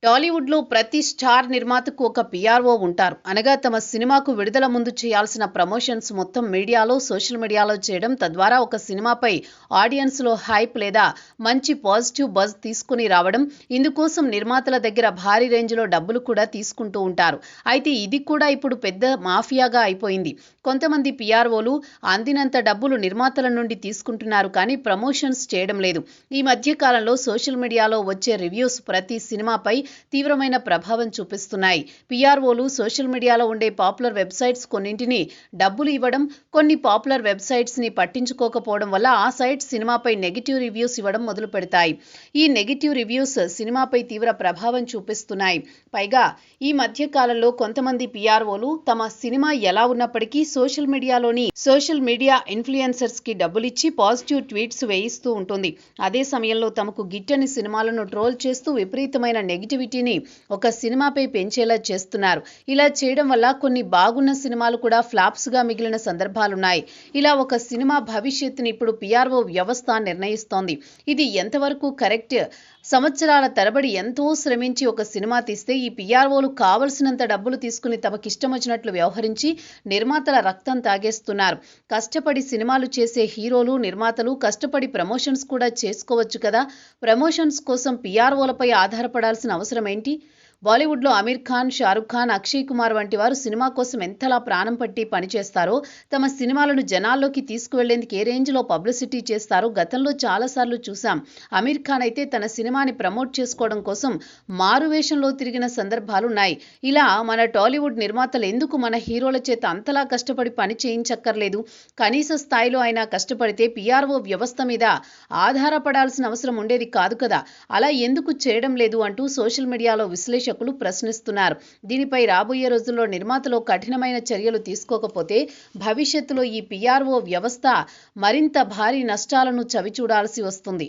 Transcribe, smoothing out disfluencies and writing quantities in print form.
టాలీవుడ్లో ప్రతి స్టార్ నిర్మాతకు ఒక పిఆర్ఓ ఉంటారు. అనగా తమ సినిమాకు విడుదల ముందు చేయాల్సిన ప్రమోషన్స్ మొత్తం మీడియాలో, సోషల్ మీడియాలో చేయడం, తద్వారా ఒక సినిమాపై ఆడియన్స్లో హైప్ లేదా మంచి పాజిటివ్ బజ్ తీసుకుని రావడం. ఇందుకోసం నిర్మాతల దగ్గర భారీ రేంజ్లో డబ్బులు కూడా తీసుకుంటూ ఉంటారు. అయితే ఇది కూడా ఇప్పుడు పెద్ద మాఫియాగా అయిపోయింది. కొంతమంది పిఆర్ఓలు అందినంత డబ్బులు నిర్మాతల నుండి తీసుకుంటున్నారు, కానీ ప్రమోషన్స్ చేయడం లేదు. ఈ మధ్య కాలంలో సోషల్ మీడియాలో వచ్చే రివ్యూస్ ప్రతి సినిమాపై తీవ్రమైన ప్రభావం చూపిస్తున్నాయి. పిఆర్ఓలు సోషల్ మీడియాలో ఉండే పాపులర్ వెబ్సైట్స్ కొన్నింటిని డబ్బులు ఇవ్వడం, కొన్ని పాపులర్ వెబ్సైట్స్ ని పట్టించుకోకపోవడం వల్ల ఆ సైట్స్ సినిమాపై నెగిటివ్ రివ్యూస్ ఇవ్వడం మొదలు పెడతాయి. ఈ నెగిటివ్ రివ్యూస్ సినిమాపై తీవ్ర ప్రభావం చూపిస్తున్నాయి. పైగా ఈ మధ్య కాలంలో కొంతమంది పిఆర్ఓలు తమ సినిమా ఎలా ఉన్నప్పటికీ సోషల్ మీడియా ఇన్ఫ్లుయెన్సర్స్ కి డబ్బులిచ్చి పాజిటివ్ ట్వీట్స్ వేయిస్తూ ఉంటుంది. అదే సమయంలో తమకు గిట్టని సినిమాలను ట్రోల్ చేస్తూ విపరీతమైన నెగిటివిటీని ఒక సినిమాపై పెంచేలా చేస్తున్నారు. ఇలా చేయడం వల్ల కొన్ని బాగున్న సినిమాలు కూడా ఫ్లాప్స్ గా మిగిలిన సందర్భాలున్నాయి. ఇలా ఒక సినిమా భవిష్యత్తుని ఇప్పుడు పిఆర్ఓ వ్యవస్థ నిర్ణయిస్తోంది. ఇది ఎంతవరకు కరెక్ట్? సంవత్సరాల తరబడి ఎంతో శ్రమించి ఒక సినిమా తీస్తే ఈ పిఆర్ఓలు కావలసినంత డబ్బులు తీసుకుని తమకిష్టం వచ్చినట్లు వ్యవహరించి నిర్మాతల రక్తం తాగేస్తున్నారు. కష్టపడి సినిమాలు చేసే హీరోలు, నిర్మాతలు కష్టపడి ప్రమోషన్స్ కూడా చేసుకోవచ్చు కదా. ప్రమోషన్స్ కోసం పిఆర్ఓలపై ఆధారపడాల్సిన అవసరం ఏంటి? బాలీవుడ్లో అమీర్ ఖాన్, షారుఖ్ ఖాన్, అక్షయ్ కుమార్ వంటి వారు సినిమా కోసం ఎంతలా ప్రాణం పట్టి పనిచేస్తారో, తమ సినిమాలను జనాల్లోకి తీసుకువెళ్లేందుకు ఏ రేంజ్లో పబ్లిసిటీ చేస్తారో గతంలో చాలాసార్లు చూసాం. అమీర్ ఖాన్ అయితే తన సినిమాని ప్రమోట్ చేసుకోవడం కోసం మారువేషంలో తిరిగిన సందర్భాలున్నాయి. ఇలా మన టాలీవుడ్ నిర్మాతలు ఎందుకు మన హీరోల చేత అంతలా కష్టపడి పని చేయించక్కర్లేదు? కనీస స్థాయిలో అయినా కష్టపడితే పిఆర్ఓ వ్యవస్థ మీద ఆధారపడాల్సిన అవసరం ఉండేది కాదు కదా. అలా ఎందుకు చేయడం లేదు అంటూ సోషల్ మీడియాలో విశ్లేషకులు ప్రశ్నిస్తున్నారు. దీనిపై రాబోయే రోజుల్లో నిర్మాతలు కఠినమైన చర్యలు తీసుకోకపోతే భవిష్యత్తులో ఈ పిఆర్ఓ వ్యవస్థ మరింత భారీ నష్టాలను చవిచూడాల్సి వస్తుంది.